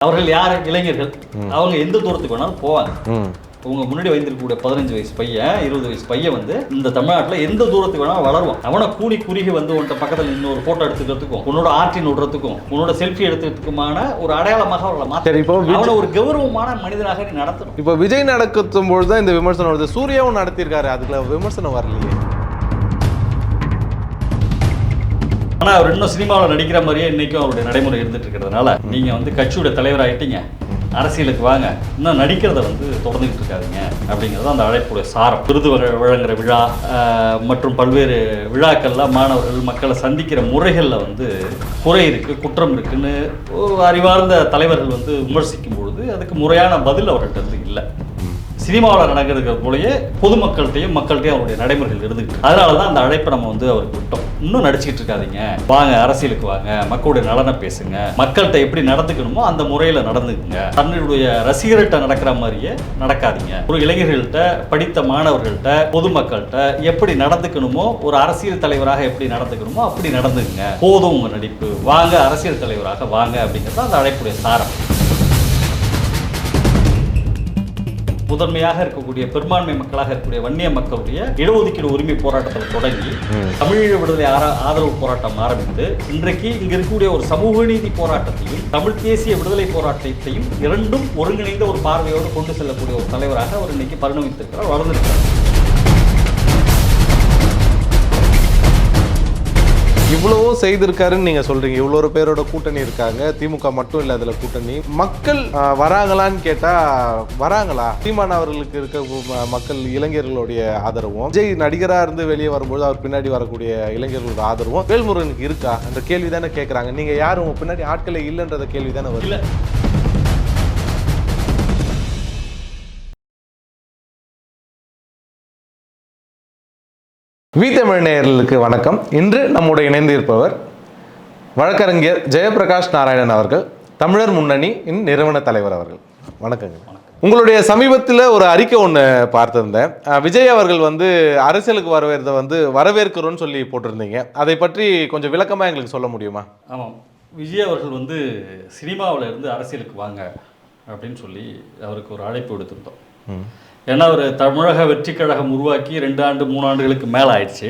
அவர்கள் யார்? இளைஞர்கள். அவங்க எந்த தூரத்துக்கு வேணாலும் போவாங்க. உங்க முன்னாடி வைத்திருக்கக்கூடிய 15 வயசு பையன், 20 வயசு பையன் வந்து இந்த தமிழ்நாட்டில் எந்த தூரத்துக்கு வேணாலும் வளருவான். அவனை கூடி குறுகி வந்து உன்ட்ட பக்கத்தில் இன்னொரு போட்டோ எடுத்துக்கிறதுக்கும், உன்னோட ஆற்றின் விடுறதுக்கும், உன்னோட செல்ஃபி எடுத்துக்கிறதுக்குமான ஒரு அடையாளமாக அவர்களை மாற்றி அவனை ஒரு கௌரவமான மனிதனாக நீ நடத்தணும். இப்போ விஜய் நடக்கும் பொழுது தான் இந்த விமர்சனம் வருது. சூர்யாவும் நடத்தியிருக்காரு, அதுக்குள்ள விமர்சனம் வரலையே. ஆனால் அவர் இன்னும் சினிமாவில் நடிக்கிற மாதிரியே இன்னைக்கும் அவருடைய நடைமுறை இருந்துட்டு இருக்கிறதுனால நீங்கள் வந்து கட்சியோட தலைவராகிட்டீங்க, அரசியலுக்கு வாங்க, இன்னும் நடிக்கிறத வந்து தொடர்ந்துகிட்டு இருக்காதிங்க அப்படிங்கிறது அந்த அழைப்புடைய சாரம். விருது வழங்குற விழா மற்றும் பல்வேறு விழாக்கள்லாம் மாணவர்கள் மக்களை சந்திக்கிற முறைகளில் வந்து குறை இருக்குது, குற்றம் இருக்குன்னு அறிவார்ந்த தலைவர்கள் வந்து விமர்சிக்கும் பொழுது அதுக்கு முறையான பதில் அவர்கள்ட்ட இருந்து இல்லை. சினிமாவில் நடக்கிறது போலயே பொதுமக்கள்கிட்டையும் மக்கள்கிட்டையும் அவருடைய நடைமுறைகள் இருந்துக்கிட்டு, அதனால தான் அந்த அழைப்பை நம்ம வந்து அவருக்கு விட்டோம். இன்னும் நடிச்சுக்கிட்டு இருக்காதிங்க, வாங்க அரசியலுக்கு வாங்க, மக்களுடைய நலனை பேசுங்க, மக்கள்கிட்ட எப்படி நடந்துக்கணுமோ அந்த முறையில் நடந்துக்குங்க, தன்னுடைய ரசிகர்கள்ட்ட நடக்கிற மாதிரியே நடக்காதீங்க, ஒரு இளைஞர்கள்ட்ட, படித்த மாணவர்கள்ட்ட, பொதுமக்கள்கிட்ட எப்படி நடந்துக்கணுமோ, ஒரு அரசியல் தலைவராக எப்படி நடந்துக்கணுமோ அப்படி நடந்துக்குங்க, போதும் உங்க நடிப்பு, வாங்க அரசியல் தலைவராக வாங்க அப்படிங்கிறது அந்த அழைப்புடைய சாரம். முதன்மையாக இருக்கக்கூடிய பெரும்பான்மை மக்களாக இருக்கக்கூடிய வன்னிய மக்களுடைய இடஒதுக்கீடு உரிமை போராட்டத்தில் தொடங்கி தமிழீழ விடுதலை ஆதரவு போராட்டம் ஆரம்பித்து இன்றைக்கு இங்க இருக்கக்கூடிய ஒரு சமூக நீதி போராட்டத்தையும் தமிழ் தேசிய விடுதலை போராட்டத்தையும் இரண்டும் ஒருங்கிணைந்த ஒரு பார்வையோடு கொண்டு செல்லக்கூடிய ஒரு தலைவராக அவர் இன்னைக்கு பரிணமித்திருக்கிறார், வளர்ந்திருக்கிறார். இவ்வளவும் செய்திருக்காருன்னு நீங்க சொல்றீங்க. இவ்வளோ பேரோட கூட்டணி இருக்காங்க, திமுக மட்டும் இல்லை அதுல கூட்டணி. மக்கள் வராங்களான்னு கேட்டா வராங்களா? சீமான் அவர்களுக்கு இருக்க மக்கள் இளைஞர்களுடைய ஆதரவும், விஜய் நடிகராக இருந்து வெளியே வரும்போது அவர் பின்னாடி வரக்கூடிய இளைஞர்களோட ஆதரவும் வேல்முருகனுக்கு இருக்கா என்ற கேள்வி தானே கேட்குறாங்க. நீங்க யாரும் உங்க பின்னாடி ஆட்களே இல்லைன்றத கேள்வி தானே வரல. தமிழ் நேயர்களுக்கு வணக்கம். இன்று நம்முடைய இணைந்து இருப்பவர் வழக்கறிஞர் ஜெயபிரகாஷ் நாராயணன் அவர்கள், தமிழர் முன்னணியின் நிறுவன தலைவர் அவர்கள். வணக்கங்க. உங்களுடைய சமீபத்தில் ஒரு அறிக்கை ஒன்று பார்த்திருந்தேன். விஜய் அவர்கள் வந்து அரசியலுக்கு வரவேறதை வந்து வரவேற்கிறோன்னு சொல்லி போட்டிருந்தீங்க. அதை பற்றி கொஞ்சம் விளக்கமாக எங்களுக்கு சொல்ல முடியுமா? ஆமாம், விஜய் அவர்கள் வந்து சினிமாவில் இருந்து அரசியலுக்கு வாங்க அப்படின்னு சொல்லி அவருக்கு ஒரு அழைப்பு விடுத்திருந்தோம். ஏன்னா அவர் தமிழக வெற்றி கழகம் உருவாக்கி 2 ஆண்டு 3 ஆண்டுகளுக்கு மேலே ஆயிடுச்சு.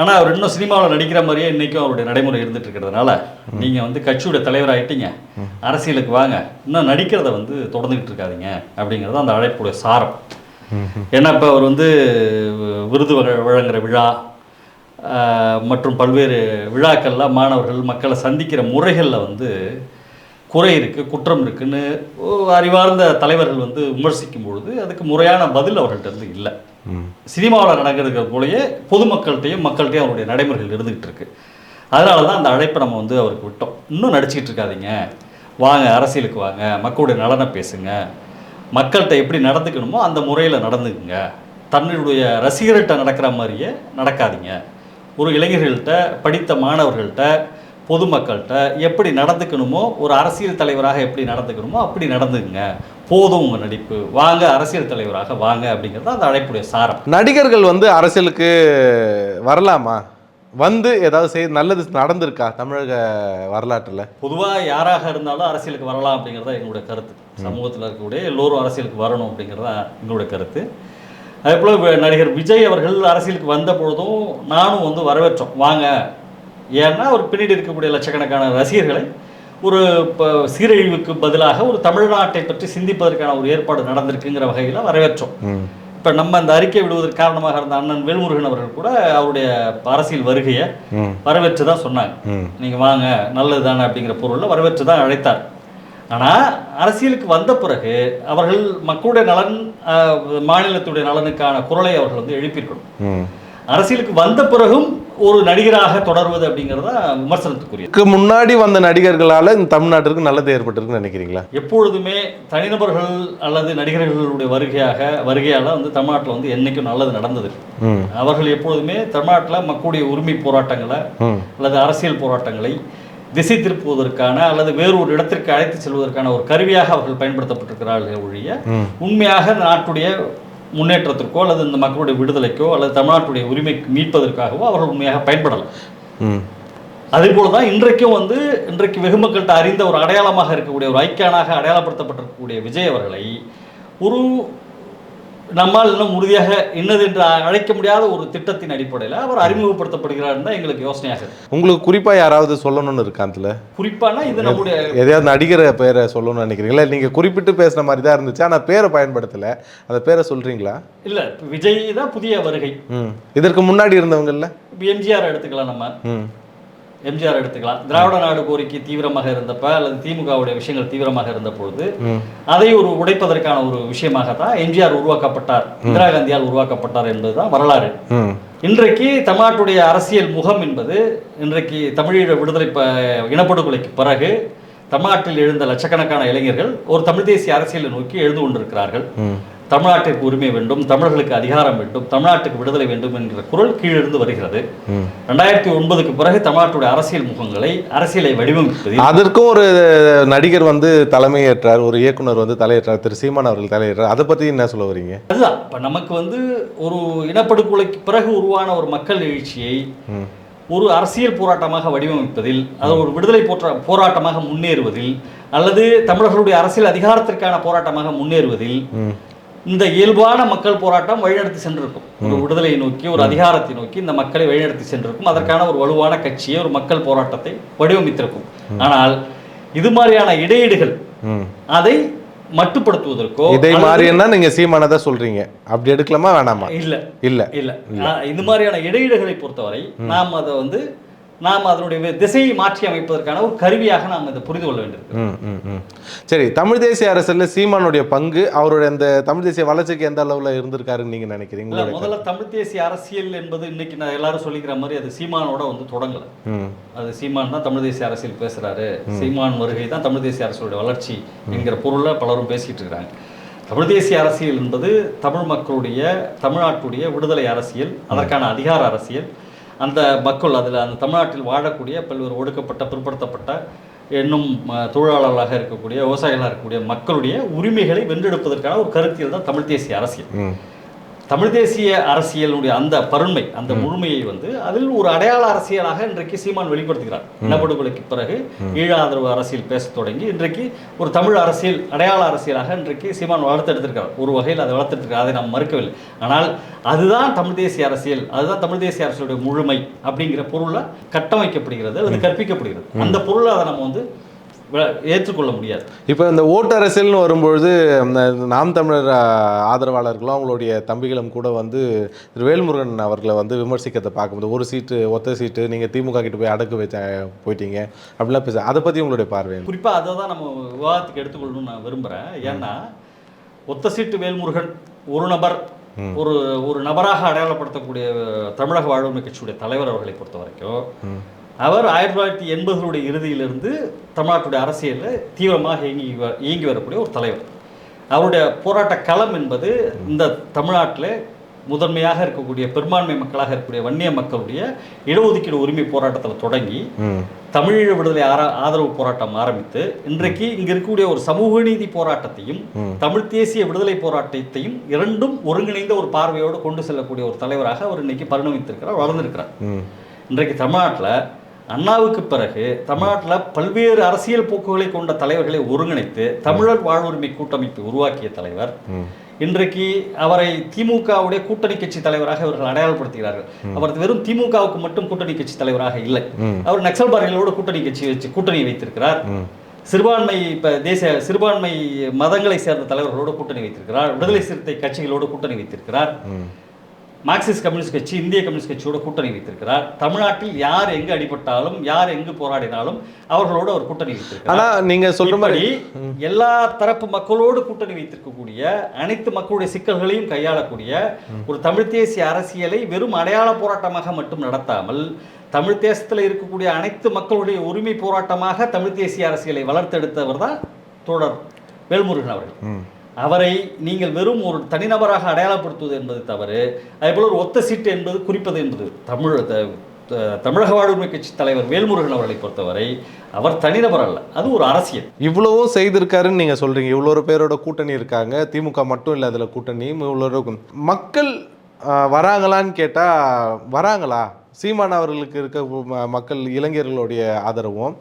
ஆனால் அவர் இன்னும் சினிமாவில் நடிக்கிற மாதிரியே இன்றைக்கும் அவருடைய நடைமுறை இருந்துட்டு இருக்கிறதுனால நீங்கள் வந்து கட்சியோட தலைவராகிட்டீங்க, அரசியலுக்கு வாங்க, இன்னும் நடிக்கிறத வந்து தொடர்ந்துக்கிட்டு இருக்காதிங்க அப்படிங்கிறது அந்த அழைப்புடைய சாரம். ஏன்னா இப்போ அவர் வந்து விருது வழங்குற விழா மற்றும் பல்வேறு விழாக்கள்லாம் மாணவர்கள் மக்களை சந்திக்கிற முறைகளில் வந்து குறை இருக்குது, குற்றம் இருக்குன்னு அறிவார்ந்த தலைவர்கள் வந்து விமர்சிக்கும் பொழுது அதுக்கு முறையான பதில் அவர்கள்ட்ட இருந்து இல்லை. சினிமாவில் நடக்கிறது போலயே பொதுமக்கள்கிட்டையும் மக்கள்கிட்டையும் அவருடைய நடைமுறைகள் இருந்துகிட்டு இருக்கு. அதனால தான் அந்த அழைப்பை நம்ம வந்து அவருக்கு விட்டோம். இன்னும் நடிச்சுக்கிட்டு இருக்காதிங்க, வாங்க அரசியலுக்கு வாங்க, மக்களுடைய நலனை பேசுங்க, மக்கள்கிட்ட எப்படி நடந்துக்கணுமோ அந்த முறையில் நடந்துக்குங்க, தன்னுடைய ரசிகர்கள்ட்ட நடக்கிற மாதிரியே நடக்காதீங்க, ஒரு இளைஞர்கள்ட்ட, படித்த மாணவர்கள்ட்ட, பொதுமக்கள்கிட்ட எப்படி நடந்துக்கணுமோ, ஒரு அரசியல் தலைவராக எப்படி நடந்துக்கணுமோ அப்படி நடந்துக்குங்க, போதும் உங்கள் நடிப்பு, வாங்க அரசியல் தலைவராக வாங்க அப்படிங்கிறது அந்த அழைப்புடைய சாரம். நடிகர்கள் வந்து அரசியலுக்கு வரலாமா? வந்து ஏதாவது நல்லது நடந்திருக்கா தமிழக வரலாற்றில்? பொதுவாக யாராக இருந்தாலும் அரசியலுக்கு வரலாம் அப்படிங்கிறதா எங்களுடைய கருத்து. சமூகத்தில் இருக்கக்கூடிய எல்லோரும் அரசியலுக்கு வரணும் அப்படிங்கிறதா எங்களுடைய கருத்து. அதே போல் நடிகர் விஜய் அவர்கள் அரசியலுக்கு வந்த பொழுதும் நானும் வந்து வரவேற்றோம், வாங்க. ஏன்னா ஒரு பின்னாடி இருக்கக்கூடிய லட்சக்கணக்கான ரசிகர்களை ஒரு சீரழிவுக்கு பதிலாக ஒரு தமிழ்நாட்டை பற்றி சிந்திப்பதற்கான ஒரு ஏற்பாடு நடந்திருக்குங்கிற வகையில் வரவேற்றோம். இப்போ நம்ம அந்த அறிக்கை விடுவதற்கு காரணமாக இருந்த அண்ணன் வேல்முருகன் அவர்கள் கூட அவருடைய அரசியல் வருகையை வரவேற்று தான் சொன்னாங்க. நீங்கள் வாங்க, நல்லது தானே அப்படிங்கிற பொருளில் வரவேற்று தான் அழைத்தார். ஆனால் அரசியலுக்கு வந்த பிறகு அவர்கள் மக்களுடைய நலன், மாநிலத்துடைய நலனுக்கான குரலை அவர்கள் வந்து எழுப்பியிருக்கணும். அரசியலுக்கு வந்த பிறகும் ஒரு நடிகராக தொடர்வது அப்படிங்கிறத விமர்சனத்துக்குரிய. முன்னாடி வந்த நடிகர்களால் இந்த தமிழ்நாட்டிற்கு நல்லது ஏற்பட்டிருக்குன்னு நினைக்கிறீங்களா? எப்பொழுதுமே தனிநபர்கள் அல்லது நடிகர்களுடைய வருகையால் வந்து தமிழ்நாட்டில் வந்து என்னைக்கும் நல்லது நடந்தது. அவர்கள் எப்பொழுதுமே தமிழ்நாட்டில் மக்களுடைய உரிமை போராட்டங்களை அல்லது அரசியல் போராட்டங்களை திசை திருப்புவதற்கான அல்லது வேறொரு இடத்திற்கு அழைத்து செல்வதற்கான ஒரு கருவியாக அவர்கள் பயன்படுத்தப்பட்டிருக்கிறார்கள் ஒழிய உண்மையாக நாட்டுடைய முன்னேற்றத்திற்கோ அல்லது இந்த மக்களுடைய விடுதலைக்கோ அல்லது தமிழ்நாட்டுடைய உரிமை மீட்பதற்காகவோ அவர்கள் உண்மையாக பயன்படலாம். அதே போல தான் இன்றைக்கு வெகுமக்கள்கிட்ட அறிந்த ஒரு அடையாளமாக இருக்கக்கூடிய ஒரு ஐக்கியனாக அடையாளப்படுத்தப்பட்டிருக்கக்கூடிய விஜய் அவர்களை ஒரு நம்மால் இன்னும் உறுதியாக இன்னது என்று அழைக்க முடியாத ஒரு திட்டத்தின் அடிப்படையில் அவர் அறிமுகப்படுத்தப்படுகிறார் தான் எங்களுக்கு யோசனையாக இருக்கு. உங்களுக்கு குறிப்பா யாராவது சொல்லணும்னு இருக்கா அதுல? குறிப்பானா இது நம்முடைய எதையாவது நடிகர் பேரை சொல்லணும்னு நினைக்கிறீங்களா? நீங்க குறிப்பிட்டு பேசுன மாதிரி தான் இருந்துச்சு, ஆனா பேரை பயன்படுத்தல. அந்த பேரை சொல்றீங்களா? இல்ல, விஜய் தான் புதிய வருகை. இதற்கு முன்னாடி இருந்தவங்கல்ல எம்ஜிஆர் எடுத்துக்கலாம், நம்ம எம்ஜிஆர் எடுத்துக்கலாம். திராவிட நாடு கோரிக்கை தீவிரமாக இருந்தப்ப அல்லது திமுகவுடைய விஷயங்கள் தீவிரமாக இருந்த பொழுது அதை ஒரு உடைப்பதற்கான ஒரு விஷயமாகத்தான் எம்ஜிஆர் உருவாக்கப்பட்டார், இந்திரா காந்தியால் உருவாக்கப்பட்டார் என்பதுதான் வரலாறு. இன்றைக்கு தமிழ்நாட்டுடைய அரசியல் முகம் என்பது இன்றைக்கு தமிழீழ விடுதலை இனப்படுகொலைக்கு பிறகு தமிழ்நாட்டில் எழுந்த லட்சக்கணக்கான இளைஞர்கள் ஒரு தமிழ் தேசிய அரசியலை நோக்கி எழுந்து கொண்டிருக்கிறார்கள். தமிழ்நாட்டிற்கு உரிமை வேண்டும், தமிழர்களுக்கு அதிகாரம் வேண்டும், தமிழ்நாட்டுக்கு விடுதலை வேண்டும் என்ற குரல் கீழிருந்து வருகிறது. 2009க்கு பிறகு தமிழ்நாட்டுடைய அரசியலை வடிவமைப்பது, அதற்கும் ஒரு நடிகர் தலைமையேற்றார், ஒரு இயக்குனர் தலையேற்றார், திரு சீமான் அவர்கள் தலையேற்றார். அதை பத்தி என்ன சொல்ல வரீங்க? அதுதான் இப்ப நமக்கு ஒரு இனப்படுகொலைக்கு பிறகு உருவான ஒரு மக்கள் எழுச்சியை ஒரு அரசியல் போராட்டமாக வடிவமைப்பதில், அது ஒரு விடுதலை போராட்டமாக முன்னேறுவதில், அல்லது தமிழர்களுடைய அரசியல் அதிகாரத்திற்கான போராட்டமாக முன்னேறுவதில் இந்த இயல்பான மக்கள் போராட்டம் வழிநடத்தி சென்றிருக்கும். ஒரு விடுதலையை நோக்கி, ஒரு அதிகாரத்தை நோக்கி இந்த மக்களை வழிநடத்தி சென்றிருக்கும். அதற்கான ஒரு வலுவான கட்சியை, ஒரு மக்கள் போராட்டத்தை வடிவமைத்திருக்கும். ஆனால் இது மாதிரியான இடையீடுகள் அதை மட்டுப்படுத்துவதற்கோ, இதை மாதிரின்னா நீங்க சீமானதான் சொல்றீங்க, அப்படி எடுக்கலாமா வேணாமா? இல்ல இல்ல இல்ல இந்த மாதிரியான இடையீடுகளை பொறுத்தவரை நாம் அதனுடைய திசையை மாற்றி அமைப்பதற்கான ஒரு கருவியாக நாம் இதை புரிந்து கொள்ள வேண்டியிருக்கு. சரி, தமிழ் தேசிய அரசியல் சீமானுடைய பங்கு, அவருடைய அந்த தமிழ் தேசிய வளர்ச்சிக்கு எந்த அளவுல இருந்திருக்காருன்னு நீங்க நினைக்கிறீங்க? முதல்ல தமிழ் தேசிய அரசியல் என்பது இன்னைக்கு நான் எல்லாரும் சொல்லிக்கிற மாதிரி அது சீமானோட தொடங்கல. அது சீமான் தான் தமிழ் தேசிய அரசியல் பேசுறாரு, சீமான் வருகை தான் தமிழ் தேசிய அரசியலுடைய வளர்ச்சி என்கிற பொருளை பலரும் பேசிட்டு இருக்கிறாங்க. தமிழ் தேசிய அரசியல் என்பது தமிழ் மக்களுடைய, தமிழ்நாட்டுடைய விடுதலை அரசியல், அதற்கான அதிகார அரசியல். அந்த மக்கள் அந்த தமிழ்நாட்டில் வாழக்கூடிய பல்வேறு ஒடுக்கப்பட்ட, பிற்படுத்தப்பட்ட, இன்னும் தொழிலாளர்களாக இருக்கக்கூடிய, விவசாயிகளாக இருக்கக்கூடிய மக்களுடைய உரிமைகளை வென்றெடுப்பதற்கான ஒரு கருத்தியல் தான் தமிழ் தேசிய அரசியல். தமிழ் தேசிய அரசியலுடைய அந்த பருண்மை, அந்த முழுமையை அதில் ஒரு அடையாள அரசியலாக இன்றைக்கு சீமான் வெளிப்படுத்துகிறார். இனப்படுகொலைக்கு பிறகு ஈழ ஆதரவு அரசியல் பேச தொடங்கி இன்றைக்கு ஒரு தமிழ் அரசியல், அடையாள அரசியலாக இன்றைக்கு சீமான் வளர்த்தெடுத்திருக்கிறார். ஒரு வகையில் அதை வளர்த்தெடுத்திருக்கிறார், அதை நாம் மறுக்கவில்லை. ஆனால் அதுதான் தமிழ் தேசிய அரசியல், அதுதான் தமிழ் தேசிய அரசியலுடைய முழுமை அப்படிங்கிற பொருளை கட்டமைக்கப்படுகிறது அல்லது கற்பிக்கப்படுகிறது. அந்த பொருளை அதை நம்ம ஏற்றுக்கொள்ள முடியாது. இப்போ இந்த ஓட்டு அரசியல்னு வரும்பொழுது நாம் தமிழர் ஆதரவாளர்களும் அவங்களுடைய தம்பிகளும் கூட திரு வேல்முருகன் அவர்களை விமர்சிக்கிறதை பார்க்கும்போது, ஒரு சீட்டு, ஒத்த சீட்டு, நீங்கள் திமுக கிட்ட போய் அடக்கு போயிட்டீங்க அப்படிலாம் பேச, அதை பற்றி உங்களுடைய பார்வை? குறிப்பாக அதை தான் நம்ம விவாதத்துக்கு எடுத்துக்கொள்ளணும்னு நான் விரும்புகிறேன். ஏன்னா ஒத்த சீட்டு வேல்முருகன் ஒரு நபர், ஒரு நபராக அடையாளப்படுத்தக்கூடிய தமிழக வாழ்வுரிமை கட்சியுடைய தலைவர் அவர்களை பொறுத்த வரைக்கும் அவர் 1980களுடைய இறுதியிலிருந்து தமிழ்நாட்டுடைய அரசியலில் தீவிரமாக இயங்கி வரக்கூடிய ஒரு தலைவர். அவருடைய போராட்ட களம் என்பது இந்த தமிழ்நாட்டில் முதன்மையாக இருக்கக்கூடிய பெரும்பான்மை மக்களாக இருக்கக்கூடிய வன்னிய மக்களுடைய இடஒதுக்கீடு உரிமை போராட்டத்தில் தொடங்கி தமிழீழ விடுதலை ஆதரவு போராட்டம் ஆரம்பித்து இன்றைக்கு இங்க இருக்கக்கூடிய ஒரு சமூக நீதி போராட்டத்தையும் தமிழ் தேசிய விடுதலை போராட்டத்தையும் இரண்டும் ஒருங்கிணைந்த ஒரு பார்வையோடு கொண்டு செல்லக்கூடிய ஒரு தலைவராக அவர் இன்னைக்கு பரிணமித்திருக்கிறார், வளர்ந்திருக்கிறார். இன்றைக்கு தமிழ்நாட்டில் அண்ணாவுக்கு பிறகு தமிழ்நாட்டில் பல்வேறு அரசியல் போக்குகளை கொண்ட தலைவர்களை ஒருங்கிணைத்து தமிழர் வாழ்வுரிமை கூட்டமைப்பை உருவாக்கிய தலைவர். இன்றைக்கு அவரை திமுகவுடைய கூட்டணி கட்சி தலைவராக இவர்கள் அடையாளப்படுத்துகிறார்கள். அவர் வெறும் திமுகவுக்கு மட்டும் கூட்டணி கட்சி தலைவராக இல்லை, அவர் நக்சல்பாரிகளோடு கூட்டணி வைத்திருக்கிறார். சிறுபான்மை மதங்களை சேர்ந்த தலைவர்களோடு கூட்டணி வைத்திருக்கிறார். விடுதலை சிறுத்தை கட்சிகளோடு கூட்டணி வைத்திருக்கிறார். மார்க்சிஸ்ட் கம்யூனிஸ்ட் கட்சி, இந்திய கம்யூனிஸ்ட் கட்சியோட கூட்டணி வைத்திருக்கிறார். தமிழ்நாட்டில் யார் எங்கு அடிபட்டாலும், யார் எங்கு போராடினாலும் அவர்களோடு அவர் கூட்டணி வைத்திருக்கிறார். ஆனா நீங்க சொல்றபடி எல்லா தரப்பு மக்களோடு கூட்டணி வைத்திருக்கக்கூடிய, அனைத்து மக்களுடைய சிக்கல்களையும் கையாளக்கூடிய ஒரு தமிழ் தேசிய அரசியலை வெறும் அடையாள போராட்டமாக மட்டும் நடத்தாமல், தமிழ் தேசத்தில் இருக்கக்கூடிய அனைத்து மக்களுடைய உரிமை போராட்டமாக தமிழ் தேசிய அரசியலை வளர்த்தெடுத்தவர் தான் தோழர் வேல்முருகன் அவர்கள். அவரை நீங்கள் வெறும் ஒரு தனிநபராக அடையாளப்படுத்துவது என்பது தவறு. அதேபோல் ஒரு ஒத்த சீட்டு என்பது குறிப்பது என்பது தமிழக வாழ்வுரிமை கட்சி தலைவர் வேல்முருகன் அவர்களை பொறுத்தவரை அவர் தனிநபர் அல்ல, அது ஒரு அரசியல். இவ்வளவும் செய்திருக்காருன்னு நீங்க சொல்றீங்க. இவ்வளோ பேரோட கூட்டணி இருக்காங்க, திமுக மட்டும் இல்லை அதில் கூட்டணி. இவ்வளோ மக்கள் வராங்களான்னு கேட்டால் வராங்களா? சீமான் அவர்களுக்கு இருக்க மக்கள் இளைஞர்களுடைய ஆதரவும்,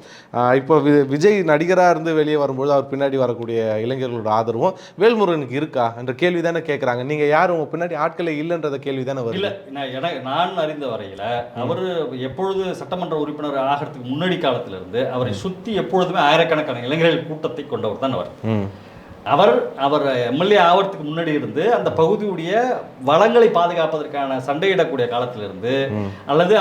இப்போ விஜய் நடிகராக இருந்து வெளியே வரும்போது அவர் பின்னாடி வரக்கூடிய இளைஞர்களோட ஆதரவும் வேல்முருகனுக்கு இருக்கா என்ற கேள்வி தானே கேட்குறாங்க. நீங்கள் யாரும் உங்கள் பின்னாடி ஆட்களே இல்லைன்றத கேள்வி தானே வருது. இல்லை, நான் அறிந்த வரையில் அவர் எப்பொழுது சட்டமன்ற உறுப்பினர் ஆகிறதுக்கு முன்னாடி காலத்திலிருந்து அவரை சுற்றி எப்பொழுதுமே ஆயிரக்கணக்கான இளைஞர்கள் கூட்டத்தை கொண்டவர் தான் அவர் அவர் எம்எல்ஏ ஆகிறதுக்கு முன்னாடி இருந்து அந்த பகுதியுடைய வளங்களை பாதுகாப்பதற்கான சண்டையிடக்கூடிய காலத்திலிருந்து, அல்லது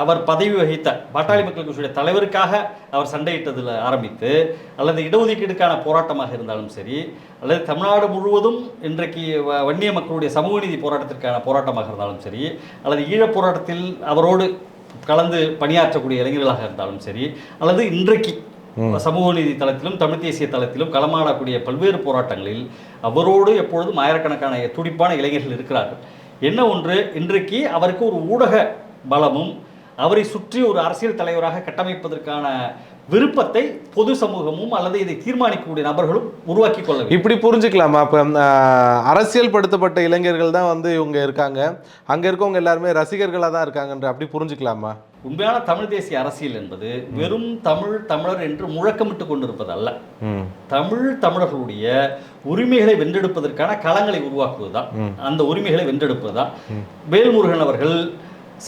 அவர் பதவி வகித்த பாட்டாளி மக்கள் கட்சியுடைய தலைவருக்காக அவர் சண்டையிட்டதில் ஆரம்பித்து, அல்லது இடஒதுக்கீடுக்கான போராட்டமாக இருந்தாலும் சரி, அல்லது தமிழ்நாடு முழுவதும் இன்றைக்கு வன்னிய மக்களுடைய சமூக நீதி போராட்டத்திற்கான போராட்டமாக இருந்தாலும் சரி, அல்லது ஈழப் போராட்டத்தில் அவரோடு கலந்து பணியாற்றக்கூடிய இளைஞர்களாக இருந்தாலும் சரி, அல்லது இன்றைக்கு சமூக நீதி தளத்திலும் தமிழ் தேசிய தளத்திலும் களமாடக்கூடிய பல்வேறு போராட்டங்களில் அவரோடு எப்பொழுதும் ஆயிரக்கணக்கான துடிப்பான இளைஞர்கள் இருக்கிறார்கள். என்ன ஒன்று, இன்றைக்கு அவருக்கு ஒரு ஊடக பலமும் அவரை சுற்றி ஒரு அரசியல் தலைவராக கட்டமைப்பதற்கான விருப்பத்தை பொது சமூகமும் அல்லது இதை தீர்மானிக்கக்கூடிய நபர்களும் உருவாக்கி கொள்ள வேண்டும். இப்படி புரிஞ்சுக்கலாமா? இப்போ அரசியல் படுத்தப்பட்ட இளைஞர்கள் தான் வந்து இவங்க இருக்காங்க, அங்கே இருக்கவங்க எல்லாருமே ரசிகர்களாக தான் இருக்காங்கன்ற அப்படி புரிஞ்சுக்கலாமா? உண்மையான தமிழ் தேசிய அரசியல் என்பது வெறும் தமிழர் என்று முழக்கமிட்டு கொண்டிருப்பது அல்ல. தமிழர்களுடைய உரிமைகளை வென்றெடுப்பதற்கான களங்களை உருவாக்குவதுதான், அந்த உரிமைகளை வென்றெடுப்பதுதான். வேல்முருகன் அவர்கள்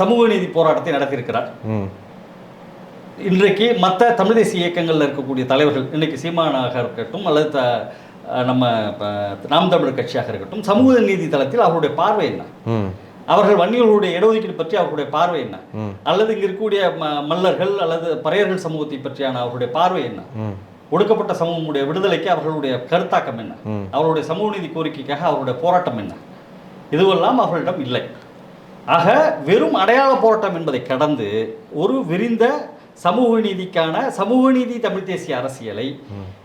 சமூக நீதி போராட்டத்தை நடத்தியிருக்கிறார். இன்றைக்கு மற்ற தமிழ் தேசிய இயக்கங்களில் இருக்கக்கூடிய தலைவர்கள், இன்னைக்கு சீமானாக இருக்கட்டும் அல்லது நம்ம நாம் தமிழர் கட்சியாக இருக்கட்டும், சமூக நீதி தளத்தில் அவருடைய பார்வை என்ன? அவர்கள் வன்னியர்களுடைய இடஒதுக்கீடு பற்றி அவர்களுடைய பார்வை என்ன? அல்லது இங்க இருக்கக்கூடிய மல்லர்கள் அல்லது பறையர்கள் சமூகத்தை பற்றியான அவர்களுடைய பார்வை என்ன? ஒடுக்கப்பட்ட சமூகமுடைய விடுதலைக்கு அவர்களுடைய கருத்தாக்கம் என்ன? அவருடைய சமூக நீதி கோரிக்கைக்காக அவருடைய போராட்டம் என்ன? இதுவெல்லாம் அவர்களிடம் இல்லை. ஆக வெறும் அடையாள போராட்டம் என்பதை கடந்து ஒரு விரிந்த சமூக நீதி தமிழ் தேசிய அரசியலை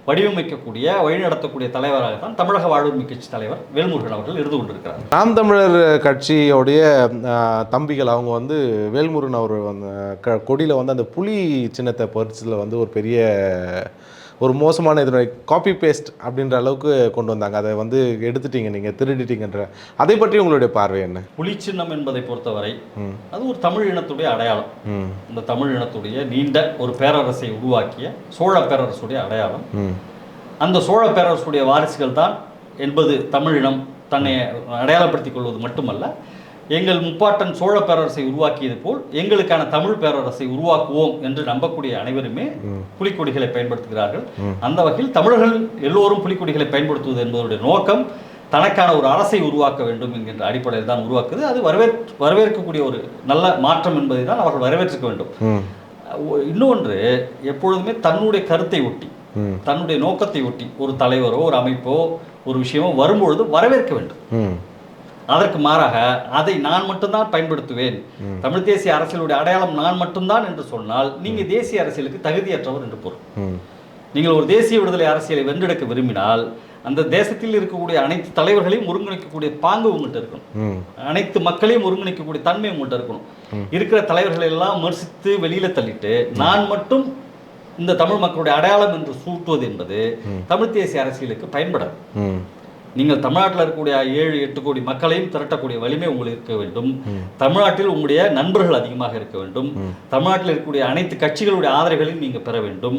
வடிவமைக்கக்கூடிய வழிநடத்தக்கூடிய தலைவராகத்தான் தமிழக வாழ்வுரிமை கட்சி தலைவர் வேல்முருகன் அவர்கள் இருந்து கொண்டிருக்கிறார். நாம் தமிழர் கட்சியோடைய தம்பிகள் அவங்க வந்து வேல்முருகன் அவர் கொடியில் வந்து அந்த புலி சின்னத்தை பறிச்சதில் வந்து ஒரு பெரிய ஒரு மோசமான இதனுடைய காப்பி பேஸ்ட் அப்படின்ற அளவுக்கு கொண்டு வந்தாங்க. அதை வந்து எடுத்துட்டீங்க, நீங்கள் திருடிட்டீங்கன்ற, அதை பற்றி உங்களுடைய பார்வை என்ன? புலி சின்னம் என்பதை பொறுத்தவரை அது ஒரு தமிழ் இனத்துடைய அடையாளம். இந்த தமிழ் இனத்துடைய நீண்ட ஒரு பேரரசை உருவாக்கிய சோழ பேரரசுடைய அடையாளம். அந்த சோழ பேரரசுடைய வாரிசுகள் தான் என்பது தமிழ் இனம் தன்னை அடையாளப்படுத்திக் கொள்வது மட்டுமல்ல, எங்கள் முப்பாட்டன் சோழ பேரரசை உருவாக்கியது போல் எங்களுக்கான தமிழ் பேரரசை உருவாக்குவோம் என்று நம்பக்கூடிய அனைவருமே புலிக்கொடிகளை பயன்படுத்துகிறார்கள். அந்த வகையில் தமிழர்கள் எல்லோரும் புலிக்கொடிகளை பயன்படுத்துவது என்பதனுடைய நோக்கம் தனக்கான ஒரு அரசை உருவாக்க வேண்டும் என்கின்ற அடிப்படையில் தான் உருவாக்குது. அது வரவேற்கக்கூடிய ஒரு நல்ல மாற்றம் என்பதை தான் அவர்கள் வரவேற்க வேண்டும். இன்னொன்று, எப்பொழுதுமே தன்னுடைய கருத்தை ஒட்டி, தன்னுடைய நோக்கத்தை ஒட்டி ஒரு தலைவரோ ஒரு அமைப்போ ஒரு விஷயமோ வரும்பொழுது வரவேற்க வேண்டும். அதற்கு மாறாக அதை நான் மட்டும்தான் பயன்படுத்துவேன், தமிழ் தேசிய அரசியலுடைய அடையாளம் நான் மட்டும்தான் என்று சொன்னால் நீங்கள் தேசிய அரசியலுக்கு தகுதியற்றவர் என்று பொருள். நீங்கள் ஒரு தேசிய விடுதலை அரசியலை வென்றெடுக்க விரும்பினால் அந்த தேசத்தில் இருக்கக்கூடிய அனைத்து தலைவர்களையும் ஒருங்கிணைக்கக்கூடிய பாங்கு உங்கள்கிட்ட இருக்கணும். அனைத்து மக்களையும் ஒருங்கிணைக்கக்கூடிய தன்மை உங்கள்கிட்ட இருக்கணும். இருக்கிற தலைவர்களை எல்லாம் விமர்சித்து வெளியில தள்ளிட்டு நான் மட்டும் இந்த தமிழ் மக்களுடைய அடையாளம் என்று சூட்டுவது என்பது தமிழ் தேசிய அரசியலுக்கு பயன்படாது. நீங்கள் தமிழ்நாட்டில் இருக்கக்கூடிய 7-8 கோடி மக்களையும் திரட்டக்கூடிய வலிமை உங்களுக்கு இருக்க வேண்டும். தமிழ்நாட்டில் உங்களுடைய நண்பர்கள் அதிகமாக இருக்க வேண்டும். தமிழ்நாட்டில் இருக்கக்கூடிய அனைத்து கட்சிகளுடைய ஆதரவுகளையும் நீங்கள் பெற வேண்டும்.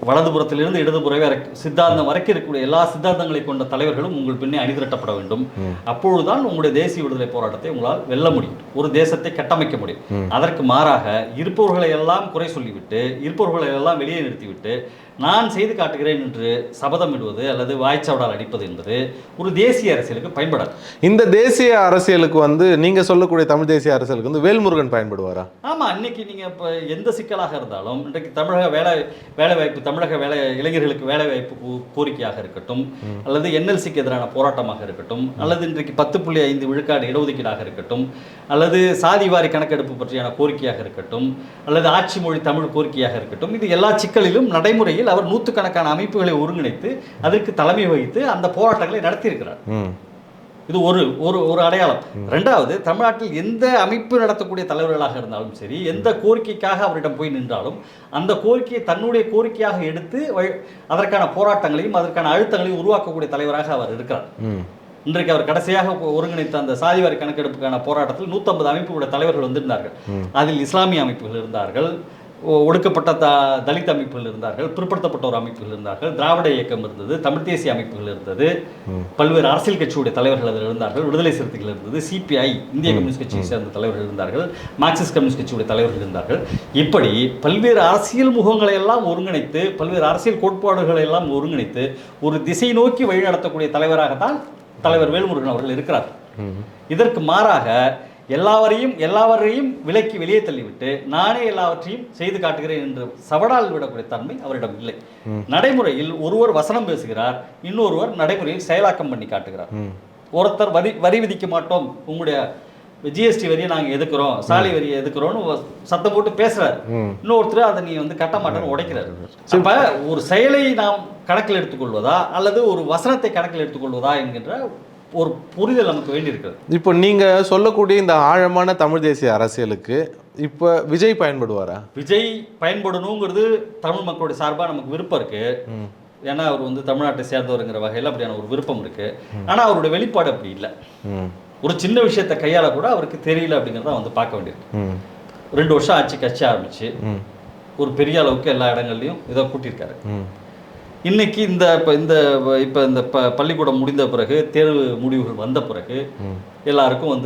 வலதுபுறத்திலிருந்து இடதுபுற சித்தாந்தம் வரைக்கும் இருக்கக்கூடிய எல்லா சித்தாந்தங்களை கொண்ட தலைவர்களும் உங்கள் பின்னே அணிதிரட்டப்பட வேண்டும். அப்பொழுதுதான் உங்களுடைய தேசிய விடுதலை போராட்டத்தை உங்களால் வெல்ல முடியும், ஒரு தேசத்தை கட்டமைக்க முடியும். அதற்கு மாறாக இருப்பவர்களை எல்லாம் குறை சொல்லிவிட்டு, இருப்பவர்களை எல்லாம் வெளியே நிறுத்திவிட்டு நான் செய்து காட்டுகிறேன் என்று சபதம் இடுவது அல்லது வாய்ச்சவடால் அடிப்பது என்பது ஒரு தேசிய அரசியலுக்கு பயன்படாது. இந்த தேசிய அரசியலுக்கு வந்து நீங்க சொல்லக்கூடிய தமிழ் தேசிய அரசியலுக்கு வந்து வேல்முருகன் பயன்படுவாரா? ஆமா, இன்னைக்கு நீங்க இப்போ எந்த சிக்கலாக இருந்தாலும், இன்றைக்கு தமிழக வேலைவாய்ப்பு, தமிழக இளைஞர்களுக்கு வேலைவாய்ப்பு கோரிக்கையாக இருக்கட்டும், அல்லது என்எல்சிக்கு எதிரான போராட்டமாக இருக்கட்டும், அல்லது இன்றைக்கு 10.5 விழுக்காடு இடஒதுக்கீடாக இருக்கட்டும், அல்லது சாதிவாரி கணக்கெடுப்பு பற்றியான கோரிக்கையாக இருக்கட்டும், அல்லது ஆட்சி மொழி தமிழ் கோரிக்கையாக இருக்கட்டும், இது எல்லா சிக்கலிலும் நடைமுறையில் அவர் நூற்றுக்கணக்கான அமைப்புகளை ஒருங்கிணைத்து அதற்கு தலைமை வகித்து அந்த போராட்டங்களை நடத்தியிருக்கிறார். இது ஒரு அடையாளம். இரண்டாவது, தமிழ்நாட்டில் எந்த அமைப்பு நடத்தக்கூடிய தலைவர்களாக இருந்தாலும் சரி, எந்த கோரிக்கைக்காக அவரிடம் போய் நின்றாலும் அந்த கோரிக்கையை தன்னுடைய கோரிக்கையாக எடுத்து அதற்கான போராட்டங்களையும் அதற்கான அழுத்தங்களையும் உருவாக்கக்கூடிய தலைவராக அவர் இருக்கிறார். இன்றைக்கு அவர் கடைசியாக ஒருங்கிணைத்த அந்த சாதிவாரி கணக்கெடுப்புக்கான போராட்டத்தில் 150 அமைப்புகளுடைய தலைவர்கள் வந்திருந்தார்கள். அதில் இஸ்லாமிய அமைப்புகள் இருந்தார்கள், ஒடுக்கப்பட்ட தலித் அமைப்புகள் இருந்தார்கள், பிற்படுத்தப்பட்டோர் அமைப்புகள் இருந்தார்கள், திராவிட இயக்கம் இருந்தது, தமிழ் தேசிய அமைப்புகள் இருந்தது, பல்வேறு அரசியல் கட்சியுடைய தலைவர்கள் அதில் இருந்தார்கள், விடுதலை சிறுத்தைகள் இருந்தது, சிபிஐ இந்திய கம்யூனிஸ்ட் கட்சியை சேர்ந்த தலைவர்கள் இருந்தார்கள், மார்க்சிஸ்ட் கம்யூனிஸ்ட் கட்சியுடைய தலைவர்கள் இருந்தார்கள். இப்படி பல்வேறு அரசியல் முகங்களை எல்லாம் ஒருங்கிணைத்து, பல்வேறு அரசியல் கோட்பாடுகளை எல்லாம் ஒருங்கிணைத்து ஒரு திசை நோக்கி வழிநடத்தக்கூடிய தலைவராகத்தான் தலைவர் வேல்முருகன் அவர்கள் இருக்கிறார். இதற்கு மாறாக எல்லாவரையும் விலக்கி வெளியே தள்ளிவிட்டு நானே எல்லாவற்றையும் செய்து காட்டுகிறேன் என்று சவடால் விடக்கூடிய தன்மை அவரிடம் இல்லை. நடைமுறையில் ஒருவர் வசனம் பேசுகிறார், இன்னொருவர் நடைமுறையில் செயலாக்கம் பண்ணி காட்டுகிறார். ஒருத்தர் வரி விதிக்க மாட்டோம், உங்களுடைய ஜிஎஸ்டி வரியை நாங்கள் எதுக்குறோம், சாலை வரியை எதுக்குறோம்னு சத்தம் போட்டு பேசுறாரு. இன்னொருத்தர் அதை நீ கட்ட மாட்டேன்னு உடைக்கிறாரு. அப்ப ஒரு செயலை நாம் கணக்கில் எடுத்துக்கொள்வதா அல்லது ஒரு வசனத்தை கணக்கில் எடுத்துக்கொள்வதா என்கின்ற ஒரு புரிதல் நமக்கு வேண்டியிருக்கிறது. இப்போ நீங்க சொல்லக்கூடிய இந்த ஆழமான தமிழ் தேசிய அரசியலுக்கு இப்போ விஜய் பயன்படுவாரா? விஜய் பயன்படணுங்கிறது தமிழ் மக்களுடைய சார்பாக நமக்கு விருப்பம் இருக்கு. ஏன்னா அவர் தமிழ்நாட்டை சேர்ந்தவருங்கிற வகையில் அப்படியான ஒரு விருப்பம் இருக்கு. ஆனால் அவருடைய வெளிப்பாடு அப்படி இல்லை. ஒரு சின்ன விஷயத்தை கையாள கூட அவருக்கு தெரியல அப்படிங்கிறத பார்க்க வேண்டியிருக்கு. 2 வருஷம் ஆட்சி கட்சி ஆரம்பிச்சு ஒரு பெரிய அளவுக்கு எல்லா இடங்கள்லையும் இதை கூட்டியிருக்காரு. இன்னைக்கு இந்த பள்ளிக்கூடம் முடிந்த பிறகு, தேர்வு முடிவுகள் வந்த பிறகு எல்லாருக்கும்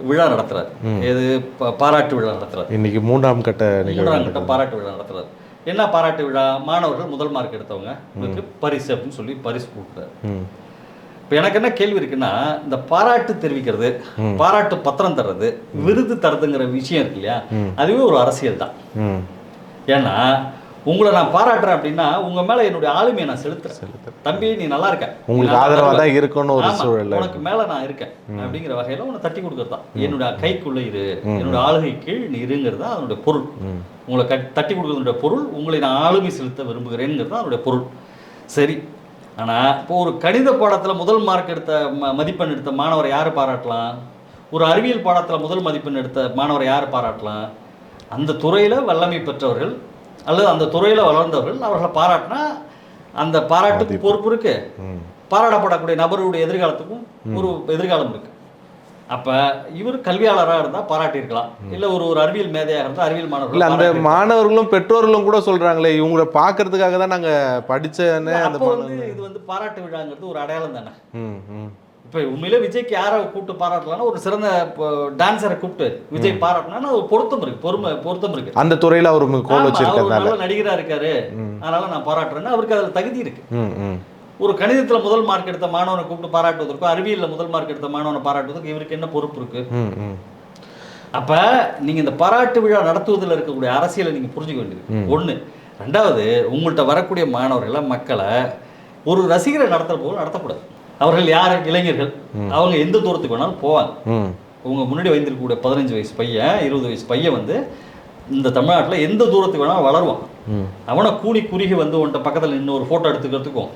விழா நடத்துறாரு. இது பாராட்டு விழா நடத்துறாரு. இன்னைக்கு 3ஆம் கட்ட பாராட்டு விழா நடத்துறாரு. என்ன பாராட்டு விழா? மாணவர்கள் முதல் மார்க் எடுத்தவங்க பரிசு அப்படின்னு சொல்லி பரிசு கொடுக்குறாரு. இப்போ எனக்கு என்ன கேள்வி இருக்குன்னா, இந்த பாராட்டு தெரிவிக்கிறது, பாராட்டு பத்திரம் தர்றது, விருது தரதுங்கிற விஷயம் இருக்கு இல்லையா, அதுவே ஒரு அரசியல் தான். ஏன்னா உங்களை நான் பாராட்டுறேன் அப்படின்னா உங்க மேல என்னுடைய ஆளுமையை நான் செலுத்துறேன். தம்பி நீ நல்லா இருக்க, உங்களுக்கு ஆதரவா தான் இருக்கணும், ஒரு சூழல் உனக்கு மேல நான் இருக்கேன் அப்படிங்கிற வகையில உன்னை தட்டி கொடுக்கறது தான். என்னுடைய கைக்குள்ள இரு, என்னோட ஆளுகை கீழ் நீ இருங்கிறது தான் அதனுடைய பொருள். உங்களை தட்டி கொடுக்கறதுடைய பொருள் உங்களை நான் ஆளுமை செலுத்த விரும்புகிறேங்கிறது தான் அதனுடைய பொருள். சரி, ஆனா இப்போ ஒரு கணித பாடத்துல முதல் மார்க் எடுத்த மதிப்பெண் எடுத்த மாணவரை யாரு பாராட்டலாம்? ஒரு அறிவியல் பாடத்துல முதல் மதிப்பெண் எடுத்த மாணவரை யாரு பாராட்டலாம்? அந்த துறையில வல்லமை பெற்றவர்கள் அல்லது அந்த துறையில வளர்ந்தவர்கள் அவர்களை பாராட்டினா அந்த பாராட்டுக்கு பொறுப்பு இருக்கு. பாராட்டப்படக்கூடிய நபருடைய எதிர்காலத்துக்கும் ஒரு எதிர்காலம் இருக்கு. அப்ப இவர் கல்வியாளராக இருந்தா பாராட்டியிருக்கலாம், இல்ல ஒரு அறிவியல் மேதையாக இருந்தா அறிவியல் மாணவர்கள். அந்த மாணவர்களும் பெற்றோர்களும் கூட சொல்றாங்களே, இவங்களை பாக்குறதுக்காக தான் நாங்க படிச்சேன்னு. இது பாராட்டு விழாங்கிறது ஒரு அடையாளம் தானே. இப்போ உண்மையிலே விஜய்க்கு யாரை கூப்பிட்டு பாராட்டலாம்னா, ஒரு சிறந்த டான்ஸரை கூப்பிட்டு விஜய் பாராட்டினா ஒரு பொருத்தம் இருக்கு, பொருத்தம் இருக்கு. அந்த துறையில அவர் கோல் வச்சிருக்காரு, நல்ல நடிகரா இருக்காரு, அதனால நான் பாராட்டுறேன்னா அவருக்கு அதுல தகுதி இருக்கு. ஒரு கணிதத்துல முதல் மார்க் எடுத்த மாணவனை கூப்பிட்டு பாராட்டுவதற்கும், அறிவியல்ல முதல் மார்க் எடுத்த மாணவனை பாராட்டுவதற்கு இவருக்கு என்ன பொறுப்பு இருக்கு? அப்ப நீங்க இந்த பாராட்டு விழா நடத்துவதில் இருக்கக்கூடிய அரசியலை நீங்க புரிஞ்சுக்க வேண்டியது ஒண்ணு. ரெண்டாவது, உங்கள்கிட்ட வரக்கூடிய மாணவர்களை, மக்களை ஒரு ரசிகரை நடத்துற போது நடத்தக்கூடாது. அவர்கள் யார்? இளைஞர்கள். அவங்க எந்த தூரத்துக்கு வேணாலும் போவாங்க. உங்க முன்னாடி வைத்திருக்கக்கூடிய 15 வயசு பையன், 20 வயசு பையன் இந்த தமிழ்நாட்டில் எந்த தூரத்துக்கு வேணாலும் வளருவான். அவனை கூடி குறுகி உன்கிட்ட பக்கத்தில் நின்று ஒரு ஃபோட்டோ எடுத்துக்கிறதுக்கும்,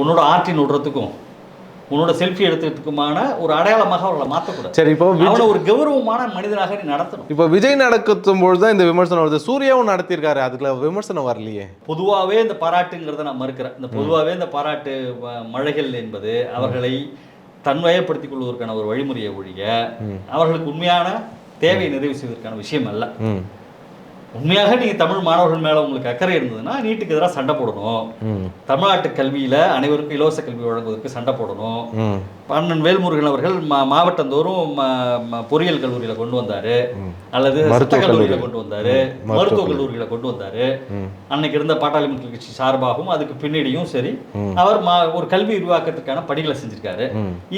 உன்னோட ஆர்டின் விடுறதுக்கும், உன்னோட செல்ஃபி எடுத்துக்கிறதுக்குமான ஒரு அடையாளமாக அவர்களை மாற்றக்கூடாது. சரி, இப்போ அவனை ஒரு கௌரவமான மனிதனாக நீ நடத்தணும். இப்போ விஜய் நடக்கும் பொழுது தான் இந்த விமர்சனம் வருது. சூர்யாவும் நடத்தியிருக்காரு, அதுக்குள்ள விமர்சனம் வரலையே. பொதுவாகவே இந்த பாராட்டுங்கிறத நான் மறுக்கிறேன். பொதுவாகவே இந்த பாராட்டு மழைகள் என்பது அவர்களை தன்வயப்படுத்திக் கொள்வதற்கான ஒரு வழிமுறையை ஒழிய அவர்களுக்கு உண்மையான தேவையை நிறைவு செய்வதற்கான விஷயம் அல்ல. உண்மையாக நீங்க தமிழ் மாணவர்கள் மேல உங்களுக்கு அக்கறை இருந்ததுன்னா நீட்டுக்கு எதிராக சண்டை போடணும். தமிழ்நாட்டு கல்வியில அனைவருக்கும் இலவச கல்வி வழங்குவதற்கு சண்டை போடணும். அண்ணன் வேல்முருகன் அவர்கள் மாவட்டந்தோறும் பொறியியல் கல்லூரியில கொண்டு வந்தாரு, அல்லது சட்ட கல்லூரியில கொண்டு வந்தாரு, மருத்துவ கல்லூரியில கொண்டு வந்தாரு. அன்னைக்கு இருந்த பாட்டாளி மக்கள் கட்சி சார்பாகவும் அதுக்கு பின்னாடியும் சரி அவர் ஒரு கல்வி உருவாக்கத்துக்கான படிகளை செஞ்சிருக்காரு.